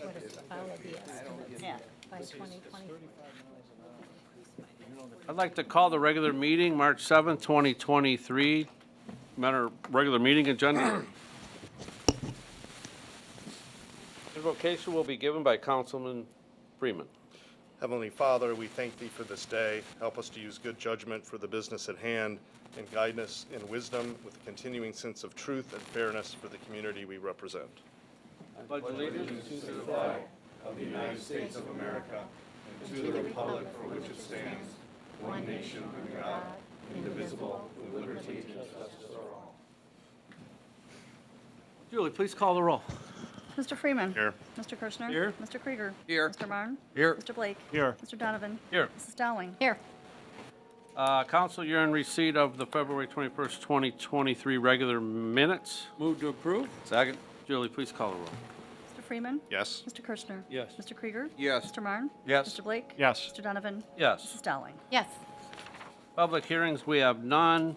would have followed the estimates Yeah. by 2020. I'd like to call the regular meeting, March 7th, 2023, regular meeting agenda. Invocation will be given by Councilman Freeman. Heavenly Father, we thank Thee for this day. Help us to use good judgment for the business at hand and guide us in wisdom with a continuing sense of truth and fairness for the community we represent. I pledge allegiance to the flag of the United States of America and to the republic for which it stands, one nation under God, indivisible, with liberty and justice for all. Julie, please call the roll. Mr. Freeman. Here. Mr. Kirschner. Here. Mr. Krieger. Here. Mr. Marne. Here. Mr. Blake. Here. Mr. Donovan. Here. Mrs. Dowling. Here. Council, you're in receipt of the February 21st, 2023 regular minutes. Move to approve. Second. Julie, please call the roll. Mr. Freeman. Yes. Mr. Kirschner. Yes. Mr. Krieger. Yes. Mr. Marne. Yes. Mr. Blake. Yes. Mr. Donovan. Yes. Mrs. Dowling. Yes. Public hearings, we have none.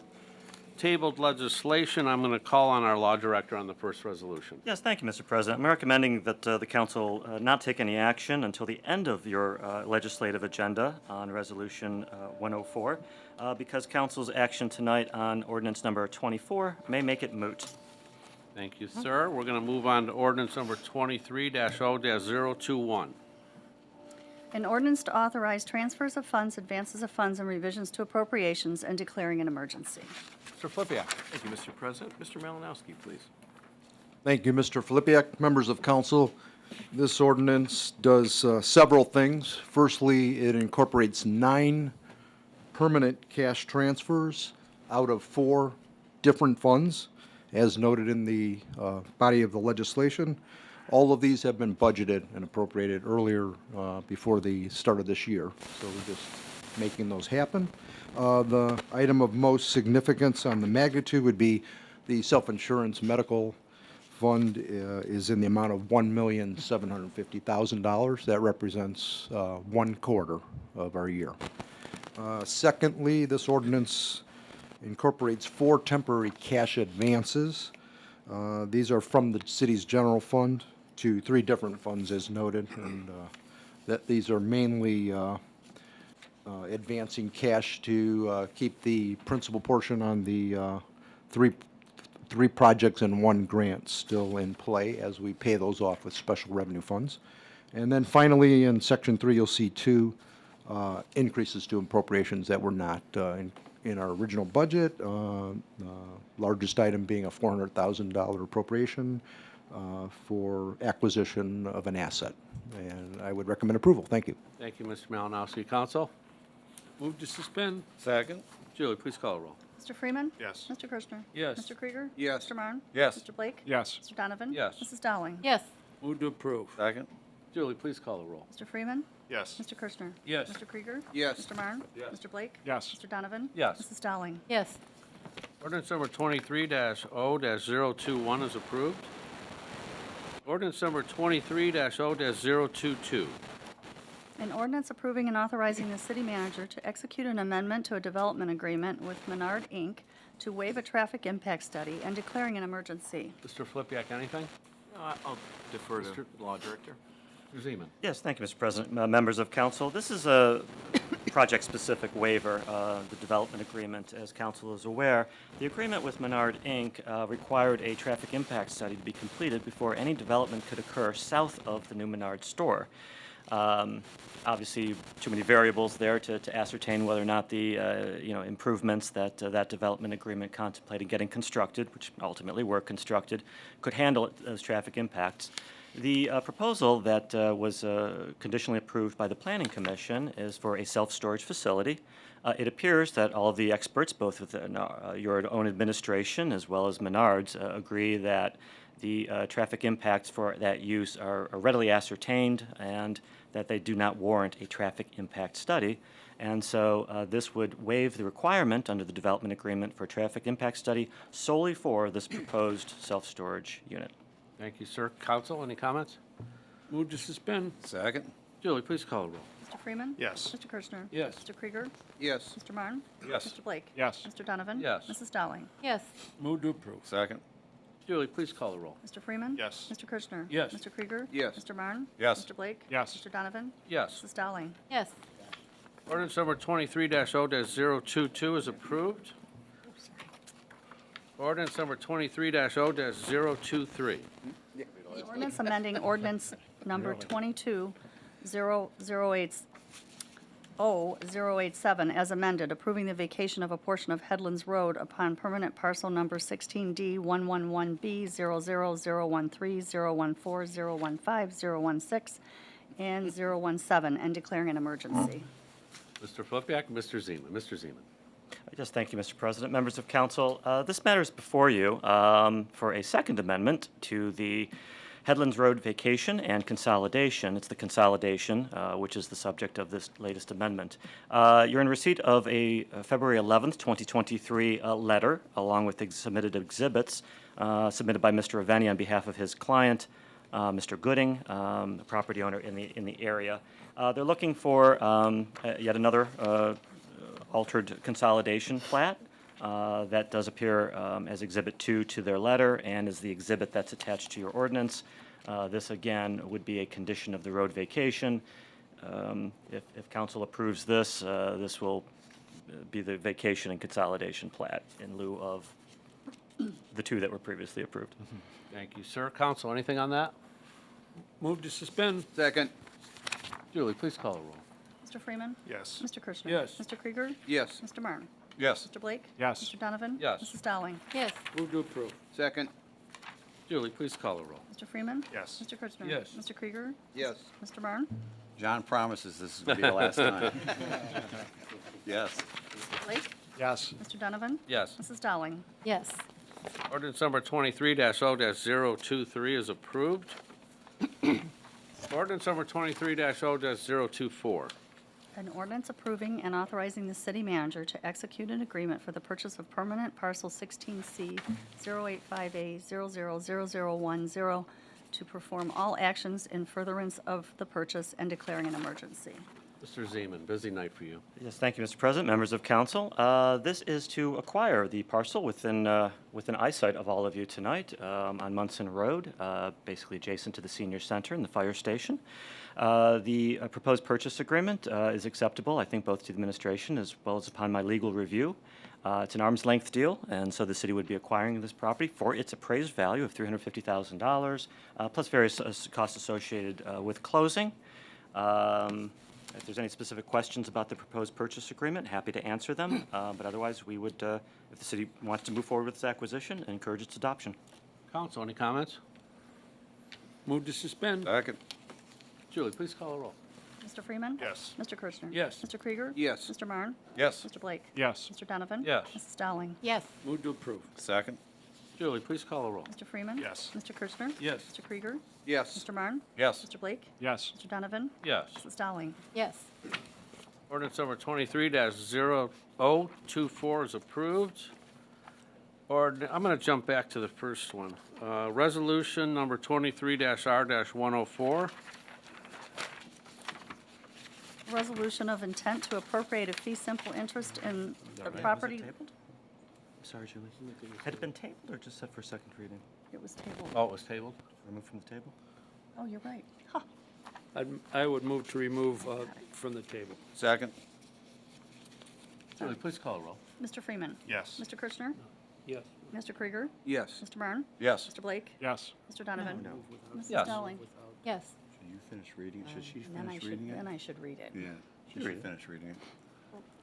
Tabled legislation, I'm going to call on our law director on the first resolution. Yes, thank you, Mr. President. I'm recommending that the council not take any action until the end of your legislative agenda on Resolution 104, because council's action tonight on ordinance number 24 may make it moot. Thank you, sir. We're going to move on to ordinance number 23-0-021. An ordinance to authorize transfers of funds, advances of funds, and revisions to appropriations and declaring an emergency. Mr. Flippia. Thank you, Mr. President. Mr. Malinowski, please. Thank you, Mr. Filipiak, members of council. This ordinance does several things. Firstly, it incorporates 9 permanent cash transfers out of 4 different funds, as noted in the body of the legislation. All of these have been budgeted and appropriated earlier before the start of this year, so we're just making those happen. The item of most significance on the magnitude would be the self-insurance medical fund is in the amount of $1,750,000. That represents 1 quarter of our year. Secondly, this ordinance incorporates 4 temporary cash advances. These are from the city's general fund to 3 different funds as noted, and that these are mainly advancing cash to keep the principal portion on the three projects and 1 grant still in play as we pay those off with special revenue funds. And then finally, in Section 3, you'll see 2 increases to appropriations that were not in our original budget, largest item being a $400,000 appropriation for acquisition of an asset. And I would recommend approval. Thank you. Thank you, Mr. Malinowski. Council? Move to suspend. Second. Julie, please call the roll. Mr. Freeman. Yes. Mr. Kirschner. Yes. Mr. Krieger. Yes. Mr. Marne. Yes. Mr. Blake. Yes. Mr. Donovan. Yes. Mrs. Dowling. Yes. Move to approve. Second. Julie, please call the roll. Mr. Freeman. Yes. Mr. Kirschner. Yes. Mr. Krieger. Yes. Mr. Marne. Yes. Mr. Blake. Yes. Mr. Donovan. Yes. Mrs. Dowling. Yes. Ordinance number 23-0-021 is approved. Ordinance number 23-0-022. An ordinance approving and authorizing the city manager to execute an amendment to a development agreement with Menard, Inc. to waive a traffic impact study and declaring an emergency. Mr. Flippia, anything? I'll defer to the law director. Mr. Zeman. Yes, thank you, Mr. President. Members of council, this is a project-specific waiver, the development agreement, as council is aware. The agreement with Menard, Inc. Required a traffic impact study to be completed before any development could occur south of the new Menard store. Obviously, too many variables there to ascertain whether or not the improvements that that development agreement contemplated getting constructed, which ultimately were constructed, could handle those traffic impacts. The proposal that was conditionally approved by the Planning Commission is for a self-storage facility. It appears that all of the experts, both within your own administration as well as Menard's, agree that the traffic impacts for that use are readily ascertained and that they do not warrant a traffic impact study. And so this would waive the requirement under the development agreement for a traffic impact study solely for this proposed self-storage unit. Thank you, sir. Council, any comments? Move to suspend. Second. Julie, please call the roll. Mr. Freeman. Yes. Mr. Kirschner. Yes. Mr. Krieger. Yes. Mr. Marne. Yes. Mr. Blake. Yes. Mr. Donovan. Yes. Mrs. Dowling. Yes. Move to approve. Second. Julie, please call the roll. Mr. Freeman. Yes. Mr. Kirchner. Yes. Mr. Krieger. Yes. Mr. Marne. Yes. Mr. Blake. Yes. Mr. Donovan. Yes. Mrs. Dowling. Yes. Ordinance number 23-0-022 is approved. Ordinance number 23-0-023. Ordinance amending ordinance number 22-008-087 as amended, approving the vacation of a portion of Headlands Road upon permanent parcel number 16D-111B-00003-014-015, 016, and 017, and declaring an emergency. Mr. Flippyak, Mr. Zeman. Mr. Zeman. Yes, thank you, Mr. President. Members of council, this matter is before you for a second amendment to the Headlands Road vacation and consolidation. It's the consolidation, which is the subject of this latest amendment. You're in receipt of a February 11th, 2023 letter, along with the submitted exhibits submitted by Mr. Aveni on behalf of his client, Mr. Gooding, a property owner in the area. They're looking for yet another altered consolidation plat. That does appear as Exhibit 2 to their letter and is the exhibit that's attached to your ordinance. This, again, would be a condition of the road vacation. If council approves this, this will be the vacation and consolidation plat in lieu of the two that were previously approved. Thank you, sir. Council, anything on that? Move to suspend. Second. Julie, please call the roll. Mr. Freeman. Yes. Mr. Kirchner. Yes. Mr. Krieger. Yes. Mr. Marne. Yes. Mr. Blake. Yes. Mr. Donovan. Yes. Mrs. Dowling. Yes. Move to approve. Second. Julie, please call the roll. Mr. Freeman. Yes. Mr. Kirchner. Yes. Mr. Krieger. Yes. Mr. Marne. John promises this is going to be the last time. Yes. Mr. Blake. Yes. Mr. Donovan. Yes. Mrs. Dowling. Yes. Ordinance number 23-0-023 is approved. Ordinance number 23-0-024. An ordinance approving and authorizing the city manager to execute an agreement for the purchase of permanent parcel 16C 085A000010 to perform all actions in furtherance of the purchase and declaring an emergency. Mr. Zeman, busy night for you. Yes, thank you, Mr. President, members of council. This is to acquire the parcel within eyesight of all of you tonight on Munson Road, basically adjacent to the senior center and the fire station. The proposed purchase agreement is acceptable, I think, both to the administration as well as upon my legal review. It's an arm's length deal, and so the city would be acquiring this property for its appraised value of $350,000, plus various costs associated with closing. If there's any specific questions about the proposed purchase agreement, happy to answer them. But otherwise, we would, if the city wants to move forward with this acquisition, encourage its adoption. Council, any comments? Move to suspend. Second. Julie, please call the roll. Mr. Freeman. Yes. Mr. Kirchner. Yes. Mr. Krieger. Yes. Mr. Marne. Yes. Mr. Blake. Yes. Mr. Donovan. Yes. Mrs. Dowling. Yes. Move to approve. Second. Julie, please call the roll. Mr. Freeman. Yes. Mr. Kirchner. Yes. Mr. Krieger. Yes. Mr. Marne. Yes. Mr. Blake. Yes. Mr. Donovan. Yes. Mrs. Dowling. Yes. Ordinance number 23-024 is approved. I'm going to jump back to the first one. Resolution number 23-R-104. Resolution of intent to appropriate a fee simple interest in the property. Sorry, Julie. Had it been tabled or just set for second reading? It was tabled. Oh, it was tabled? Removed from the table? Oh, you're right. Huh. I would move to remove from the table. Second. Julie, please call the roll. Mr. Freeman. Yes. Mr. Kirchner. Yes. Mr. Krieger. Yes. Mr. Marne. Yes. Mr. Blake. Yes. Mr. Donovan. Mrs. Yes. Dowling. Yes. Should you finish reading? Should she Then I finish should, reading it? then I should read it. Yeah, she should finish reading it.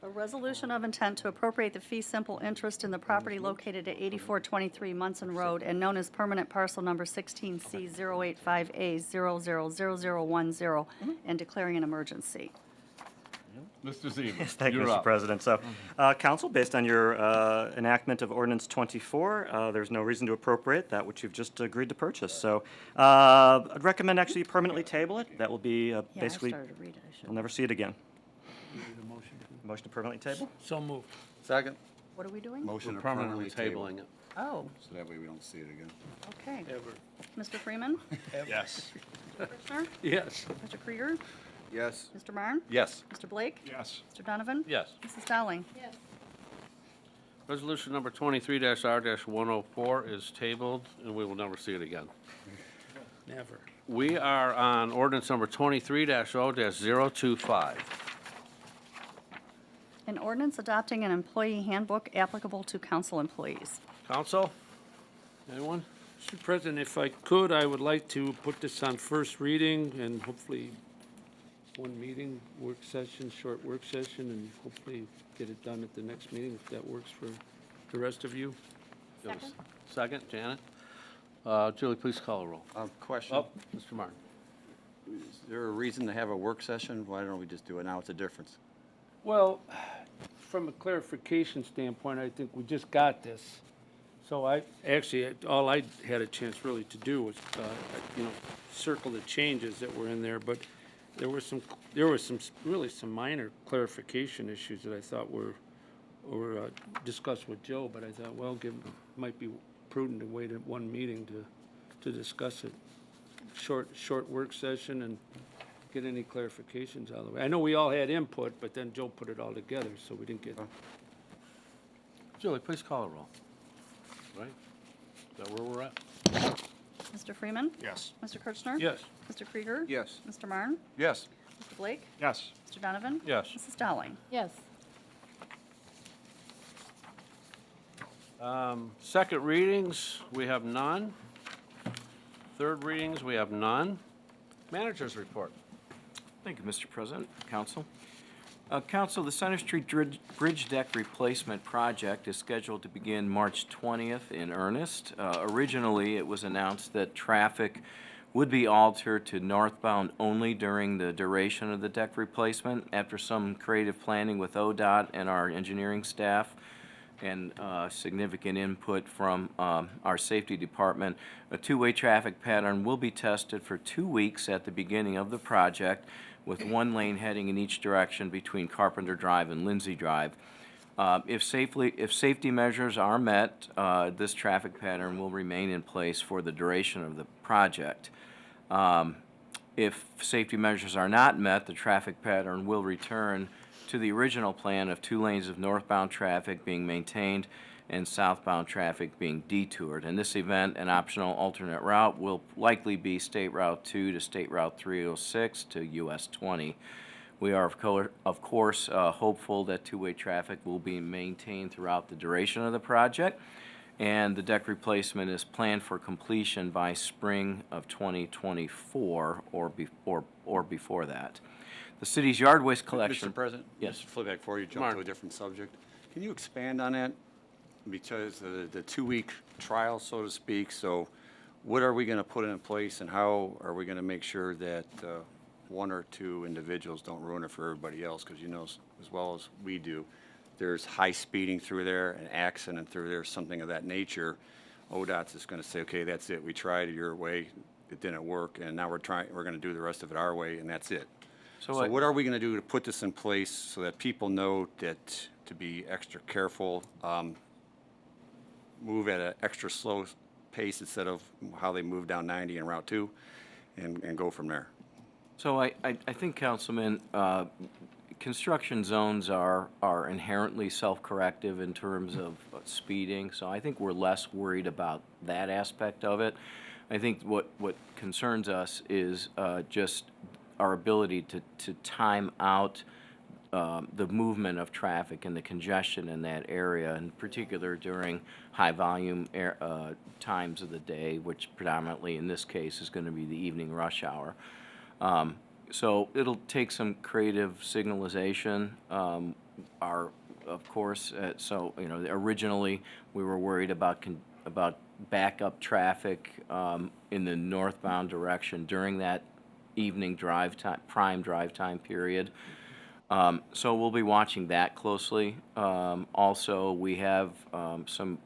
A resolution of intent to appropriate the fee simple interest in the property located at 8423 Munson Road and known as permanent parcel number 16C085A000010 and declaring an emergency. Mr. Zeman, Yes, thank you, you're Mr. up. President. So, council, based on your enactment of Ordinance 24, there's no reason to appropriate that which you've just agreed to purchase. So, I'd recommend actually permanently table it. That will be Yeah, basically, I started to read it. I should. you'll never see it again. Motion to permanently table? So moved. Second. What are we doing? Motion We're to permanently table. tabling it. Oh, So that way we don't see it again. okay. Ever. Mr. Freeman. Yes. Mr. Kirchner. Yes. Mr. Krieger. Yes. Mr. Marne. Yes. Mr. Blake. Yes. Mr. Donovan. Yes. Mrs. Dowling. Yes. Resolution number 23-R-104 is tabled, and we will never see it again. Never. We are on ordinance number 23-0-025. An ordinance adopting an employee handbook applicable to council employees. Council? Anyone? Mr. President, if I could, I would like to put this on first reading and hopefully one meeting, work session, short work session, and hopefully get it done at the next meeting if that works for the rest of you. Second? Second, Janet? Julie, please call a roll. Question, Oh, Mr. Martin. is there a reason to have a work session? Why don't we just do it now? What's the difference? Well, from a clarification standpoint, I think we just got this. So all I had a chance really to do was, circle the changes that were in there, but there was some really some minor clarification issues that I thought were discussed with Joe, but I thought, well, might be prudent to wait at one meeting to discuss it. Short work session and get any clarifications out of the way. I know we all had input, but then Joe put it all together, so we didn't get. Julie, please call a roll. Right? Is that where we're at? Mr. Freeman. Yes. Mr. Kirchner. Yes. Mr. Krieger. Yes. Mr. Marne. Yes. Mr. Blake. Yes. Mr. Donovan. Yes. Mrs. Dowling. Yes. Second readings, we have none. Third readings, we have none. Managers report. Thank you, Mr. President, Council. Council, the Center Street Bridge Deck Replacement Project is scheduled to begin March 20th in earnest. Originally, it was announced that traffic would be altered to northbound only during the duration of the deck replacement. After some creative planning with ODOT and our engineering staff, and significant input from our safety department, a two-way traffic pattern will be tested for 2 weeks at the beginning of the project, with one lane heading in each direction between Carpenter Drive and Lindsay Drive. If safety measures are met, this traffic pattern will remain in place for the duration of the project. If safety measures are not met, the traffic pattern will return to the original plan of 2 lanes of northbound traffic being maintained and southbound traffic being detoured. In this event, an optional alternate route will likely be State Route 2 to State Route 306 to US 20. We are, of course, hopeful that two-way traffic will be maintained throughout the duration of the project, and the deck replacement is planned for completion by spring of 2024 or before that. The city's yard waste collection. Mr. President? Yes. Just flip back before you jump Mark. to a different subject. Can you expand on that? Because the 2-week trial, so to speak, so what are we going to put in place and how are we going to make sure that one or two individuals don't ruin it for everybody else? Because you know as well as we do, there's high speeding through there, an accident through there, something of that nature. ODOT's is going to say, okay, that's it. We tried it your way. It didn't work. And now we're going to do the rest of it our way, and that's it. So what are we going to do to put this in place so that people know that to be extra careful, move at an extra slow pace instead of how they move down 90 and Route 2 and go from there? So I think, Councilman, construction zones are inherently self-corrective in terms of speeding, so I think we're less worried about that aspect of it. I think what concerns us is just our ability to time out the movement of traffic and the congestion in that area, in particular during high-volume times of the day, which predominantly in this case is going to be the evening rush hour. So it'll take some creative signalization. Of course, originally we were worried about backup traffic in the northbound direction during that evening drive time, prime drive time period. So we'll be watching that closely. Also, we have some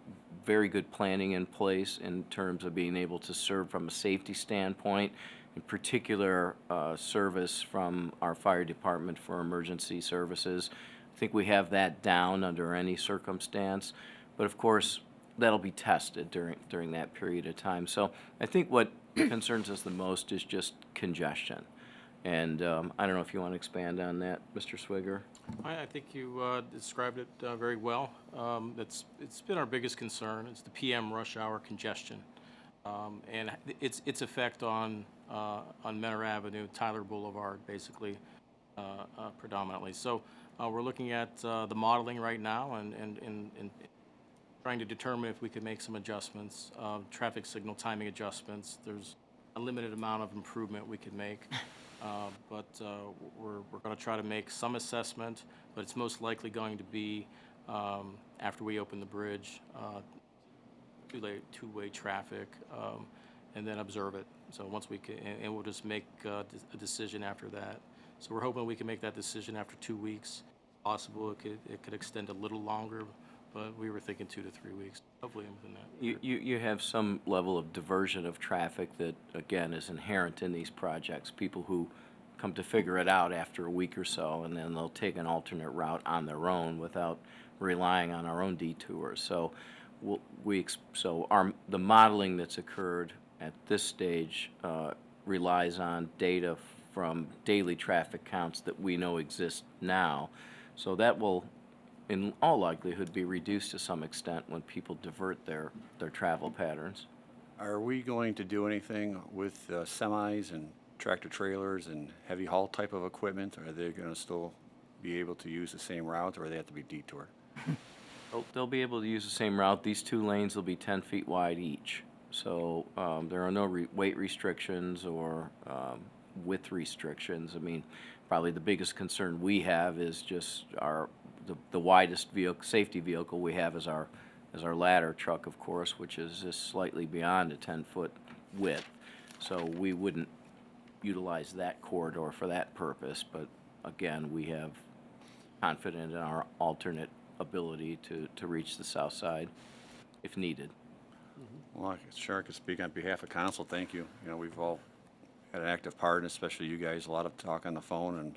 very good planning in place in terms of being able to serve from a safety standpoint, in particular service from our fire department for emergency services. I think we have that down under any circumstance, but of course that'll be tested during that period of time. So I think what concerns us the most is just congestion. And I don't know if you want to expand on that, Mr. Swigger? I think you described it very well. It's been our biggest concern. It's the PM rush hour congestion, and its effect on Menor Avenue, Tyler Boulevard, basically predominantly. So we're looking at the modeling right now and trying to determine if we could make some adjustments, traffic signal timing adjustments. There's a limited amount of improvement we could make. But we're going to try to make some assessment, but it's most likely going to be after we open the bridge, two-way traffic, and then observe it. So once we can, and we'll just make a decision after that. So we're hoping we can make that decision after 2 weeks. Possible it could extend a little longer, but we were thinking 2 to 3 weeks. Hopefully within that. You have some level of diversion of traffic that, again, is inherent in these projects. People who come to figure it out after a week or so, and then they'll take an alternate route on their own without relying on our own detours. So the modeling that's occurred at this stage relies on data from daily traffic counts that we know exist now. So that will, in all likelihood, be reduced to some extent when people divert their travel patterns. Are we going to do anything with semis and tractor trailers and heavy haul type of equipment? Are they going to still be able to use the same route, or they have to be detoured? They'll be able to use the same route. These 2 lanes will be 10 feet wide each. So there are no weight restrictions or width restrictions. I mean, probably the biggest concern we have is just the widest safety vehicle we have is our ladder truck, of course, which is just slightly beyond a 10-foot width. So we wouldn't utilize that corridor for that purpose. But again, we have confidence in our alternate ability to reach the south side if needed. Well, I could speak on behalf of council. Thank you. You know, we've all had an active part, and especially you guys, a lot of talk on the phone and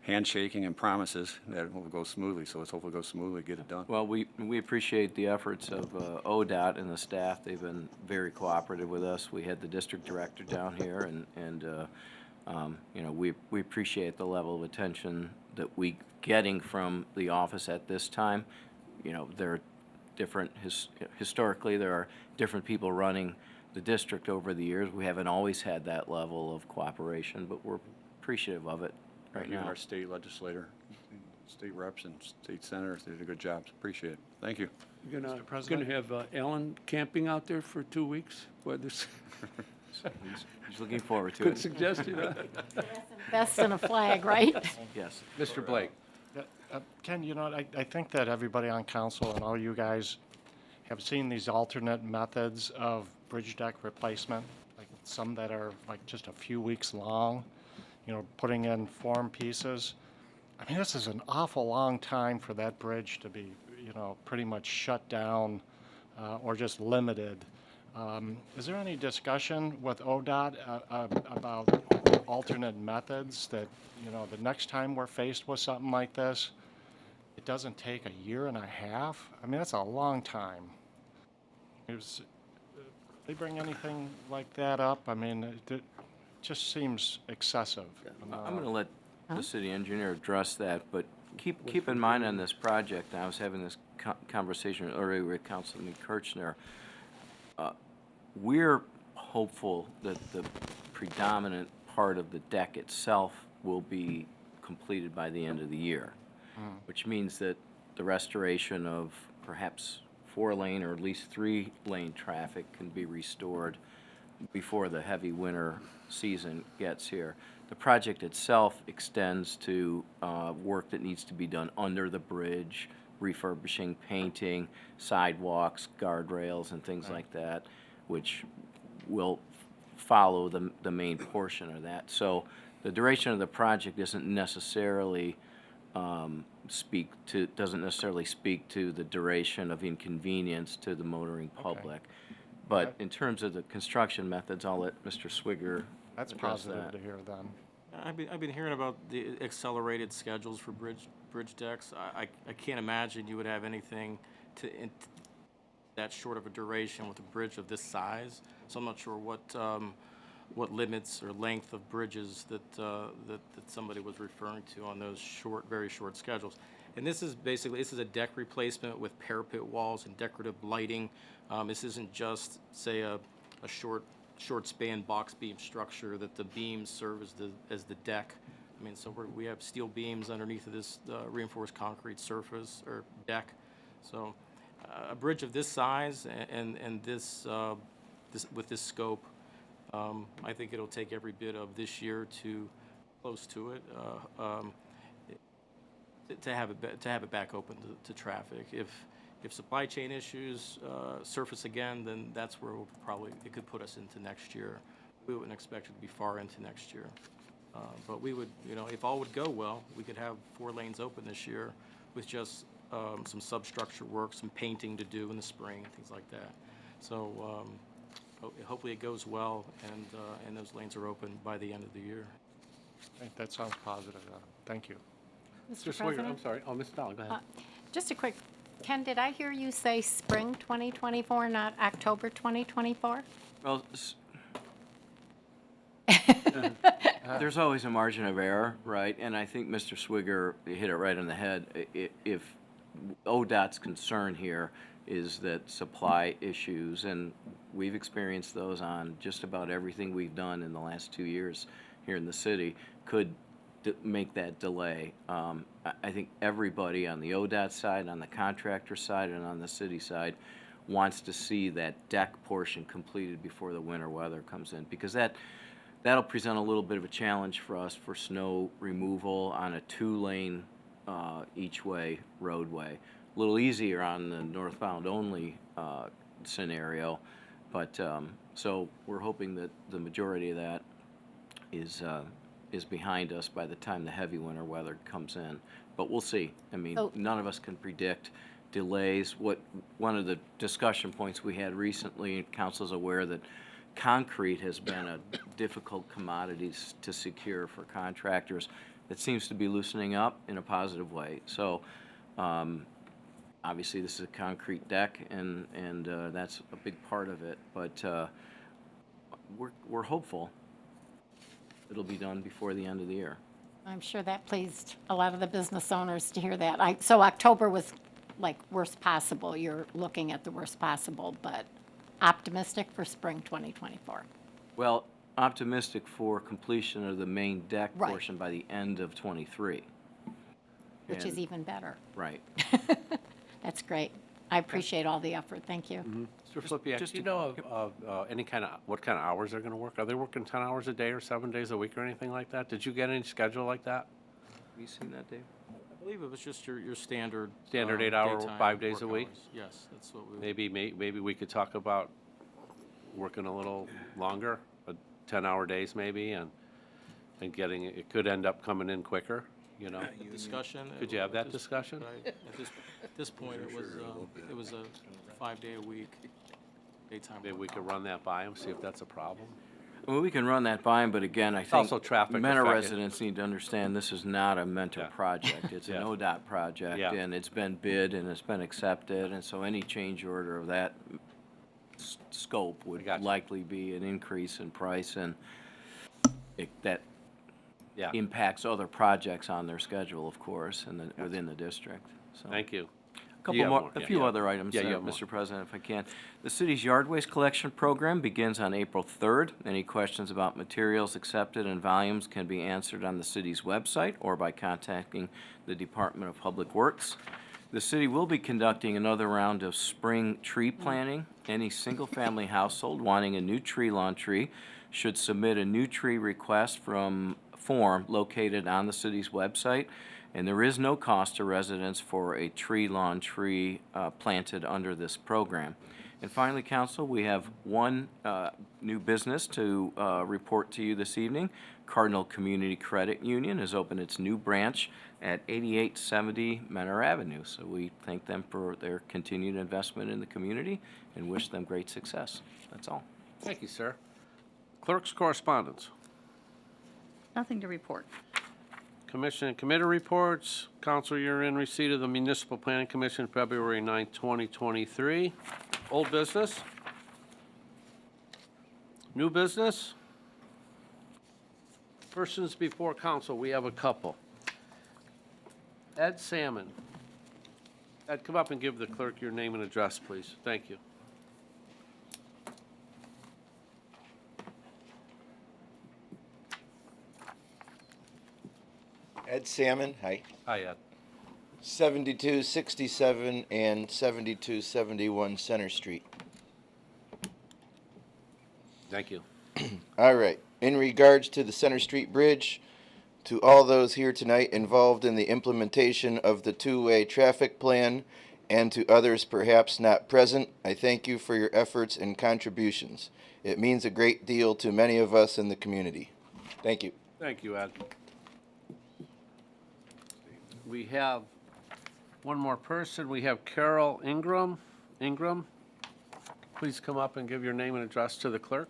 handshaking and promises that it will go smoothly. So let's hope it goes smoothly, get it done. Well, we appreciate the efforts of ODOT and the staff. They've been very cooperative with us. We had the district director down here, and you know, we appreciate the level of attention that we getting from the office at this time. You know, there are different, historically, there are different people running the district over the years. We haven't always had that level of cooperation, but we're appreciative of it right Even now. our state legislator, state reps and state senators did a good job. Appreciate it. Thank you. You're gonna have Alan camping out there for 2 weeks? Boy, this, He's looking forward to good it. suggestion, huh? Vest and a flag, right? Yes. Mr. Blake? Ken, you know, I think that everybody on council and all you guys have seen these alternate methods of bridge deck replacement, like some that are like just a few weeks long, you know, putting in form pieces. I mean, this is an awful long time for that bridge to be, you know, pretty much shut down or just limited. Is there any discussion with ODOT about alternate methods that, you know, the next time we're faced with something like this, it doesn't take a year and a half? I mean, that's a long time. They bring anything like that up? I mean, it just seems excessive. I'm going to let the city engineer address that, but keep in mind on this project, and I was having this conversation earlier with Councilman Kirchner, we're hopeful that the predominant part of the deck itself will be completed by the end of the year, which means that the restoration of perhaps 4-lane or at least 3-lane traffic can be restored before the heavy winter season gets here. The project itself extends to work that needs to be done under the bridge, refurbishing, painting, sidewalks, guardrails, and things like that, which will follow the main portion of that. So the duration of the project doesn't necessarily doesn't necessarily speak to the duration of inconvenience to the motoring public. But in terms of the construction methods, I'll let Mr. Swigger That's address positive that. to hear then. I've been hearing about the accelerated schedules for bridge decks. I can't imagine you would have anything that short of a duration with a bridge of this size. So I'm not sure what what limits or length of bridges that somebody was referring to on those very short schedules. And this is a deck replacement with parapet walls and decorative lighting. This isn't just, say, a short span box beam structure that the beams serve as the deck. I mean, so we have steel beams underneath of this reinforced concrete surface or deck. So a bridge of this size and this with this scope, I think it'll take every bit of this year to close to it to have it back open to traffic. If supply chain issues surface again, then that's where it could put us into next year. We wouldn't expect it to be far into next year. But we would, if all would go well, we could have 4 lanes open this year with just some substructure work, some painting to do in the spring, things like that. So hopefully it goes well and those lanes are open by the end of the year. Okay, that sounds positive. Thank you. Mr. Swigger, I'm sorry. Oh, Ms. Dahl, go ahead. Just a quick, Ken, did I hear you say spring 2024, not October 2024? Well, there's always a margin of error, right? And I think Mr. Swigger hit it right on the head. If ODOT's concern here is that supply issues, and we've experienced those on just about everything we've done in the last 2 years here in the city, could make that delay. I think everybody on the ODOT side, on the contractor side, and on the city side wants to see that deck portion completed before the winter weather comes in, because that'll present a little bit of a challenge for us for snow removal on a 2-lane each-way roadway. A little easier on the northbound only scenario, but so we're hoping that the majority of that is behind us by the time the heavy winter weather comes in. But we'll see. I mean, none of us can predict delays. One of the discussion points we had recently, council's aware that concrete has been a difficult commodity to secure for contractors. That seems to be loosening up in a positive way. So obviously this is a concrete deck, and that's a big part of it. But we're hopeful it'll be done before the end of the year. I'm sure that pleased a lot of the business owners to hear that. So October was like worst possible. You're looking at the worst possible, but optimistic for spring 2024. Well, optimistic for completion of the main deck Right. portion by the end of '23. Which is even better. Right. That's great. I appreciate all the effort. Thank you. Mr. Flippia, just do you to- know of what kind of hours they're going to work? Are they working 10 hours a day or 7 days a week or anything like that? Did you get any schedule like that? Have you seen that, Dave? I believe it was just your standard. Standard 8-hour, daytime 5 days a work week? hours. Yes, that's what we. Maybe we could talk about working a little longer, 10-hour days maybe, and getting, it could end up coming in quicker, Discussion. Could you have that At discussion? this point, it was a 5-day-a-week daytime. Maybe we work could hour. run that by them, see if that's a problem. Well, we can run that by them, but again, I think also traffic Mentor affected. residents need to understand this is not a Mentor Yeah. project. It's an Yeah. ODOT project, Yeah. and it's been bid and it's been accepted, and so any change order of that scope would Gotcha. likely be an increase in price, and that Yeah, impacts other projects on their schedule, of course, and within the district. So. thank you. A couple You have more, more, a yeah, few yeah. other items, Yeah, you have more. Mr. President, if I can. The city's yard waste collection program begins on April 3rd. Any questions about materials accepted and volumes can be answered on the city's website or by contacting the Department of Public Works. The city will be conducting another round of spring tree planting. Any single-family household wanting a new lawn tree should submit a new tree request form located on the city's website. And there is no cost to residents for a lawn tree planted under this program. And finally, council, we have one new business to report to you this evening. Cardinal Community Credit Union has opened its new branch at 8870 Menor Avenue. So we thank them for their continued investment in the community and wish them great success. That's all. Thank you, sir. Clerk's correspondence. Nothing to report. Commission and committee reports. Council, you're in receipt of the Municipal Planning Commission, February 9, 2023. Old business? New business? Persons before council, we have a couple. Ed Salmon. Ed, come up and give the clerk your name and address, please. Thank you. Ed Salmon, hi. Hi, Ed. 7267 and 7271 Center Street. Thank you. All right. In regards to the Center Street Bridge, to all those here tonight involved in the implementation of the two-way traffic plan, and to others perhaps not present, I thank you for your efforts and contributions. It means a great deal to many of us in the community. Thank you. Thank you, Ed. We have one more person. We have Carol Ingram. Ingram, please come up and give your name and address to the clerk.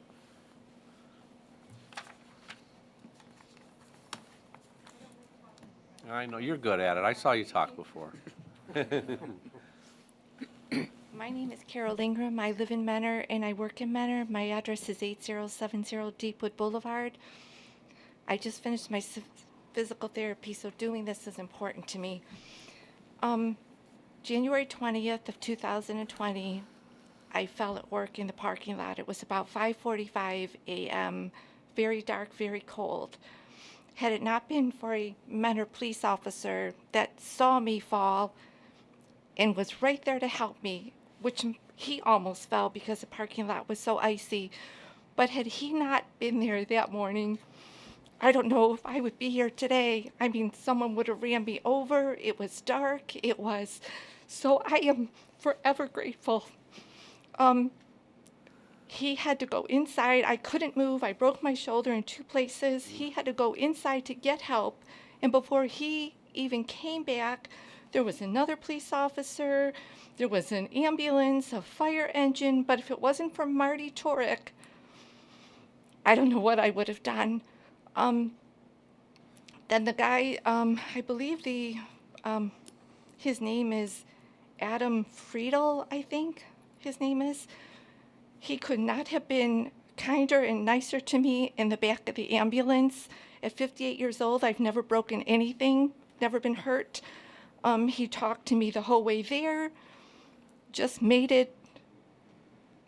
I know, you're good at it. I saw you talk before. My name is Carol Ingram. I live in Menor and I work in Menor. My address is 8070 Deepwood Boulevard. I just finished my physical therapy, so doing this is important to me. January 20th of 2020, I fell at work in the parking lot. It was about 5:45 a.m., very dark, very cold. Had it not been for a Menor police officer that saw me fall and was right there to help me, which he almost fell because the parking lot was so icy, but had he not been there that morning, I don't know if I would be here today. I mean, someone would have ran me over. It was dark. So I am forever grateful. He had to go inside. I couldn't move. I broke my shoulder in 2 places. He had to go inside to get help. And before he even came back, there was another police officer. There was an ambulance, a fire engine. But if it wasn't for Marty Torek, I don't know what I would have done. Then the guy, I believe his name is Adam Friedel, I think his name is. He could not have been kinder and nicer to me in the back of the ambulance. At 58 years old, I've never broken anything, never been hurt. He talked to me the whole way there, just made it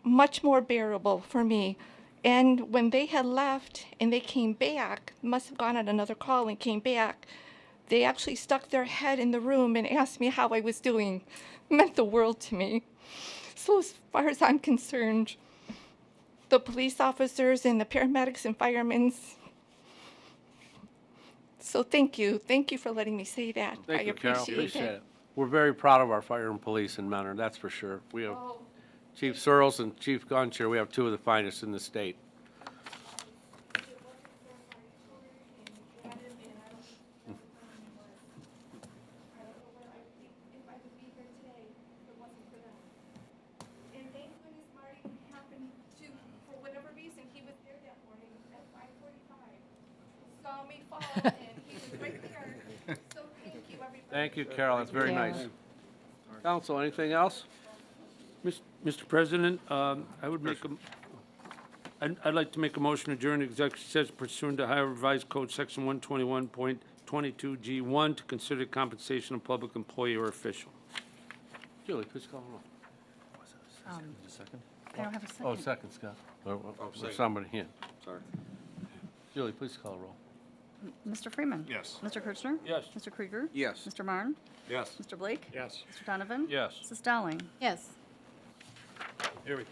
much more bearable for me. And when they had left and they came back, must have gone on another call and came back, they actually stuck their head in the room and asked me how I was doing. It meant the world to me. So as far as I'm concerned, the police officers and the paramedics and firemen, so thank you. Thank you for letting me say that. Thank I you, Carol. appreciate it. We're very proud of our fire and police in Menor, that's for sure. We have Oh. Chief Searles and Chief Guncher. We have two of the finest in the state. Thank you, Carol. That's very Thank nice. you. Council, anything else? Mr. President, I would make I'd like to make a motion to adjourn executive session pursuant to Ohio Revised Code Section 121.22G1 to consider compensation of public employee or official. Julie, please call the roll. I don't have a second. Oh, second, Scott. Or somebody here. Sorry. Julie, please call the roll. Mr. Freeman. Yes. Mr. Kirchner. Yes. Mr. Krieger. Yes. Mr. Marne. Yes. Mr. Blake. Yes. Mr. Donovan. Yes. Mrs. Dowling. Yes. Here we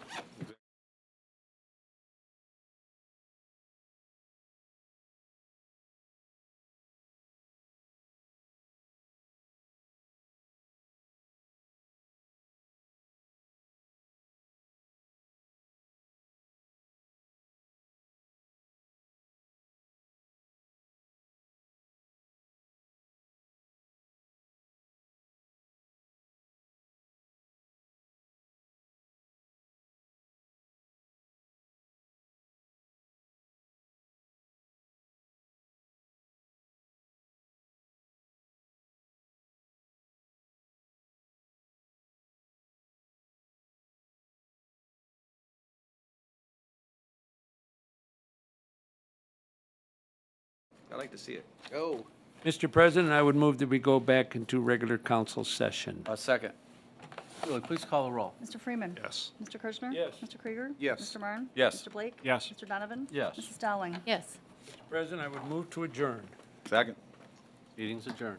I'd like to see it. Go. Mr. President, I would move that we go back into regular council session. Second. Julie, please call the roll. Mr. Freeman. Yes. Mr. Kirchner. Yes. Mr. Krieger. Yes. Mr. Marne. Yes. Mr. Blake. Yes. Mr. Donovan. Yes. Mrs. Dowling. Yes. Mr. President, I would move to adjourn. Second. Meeting's adjourned.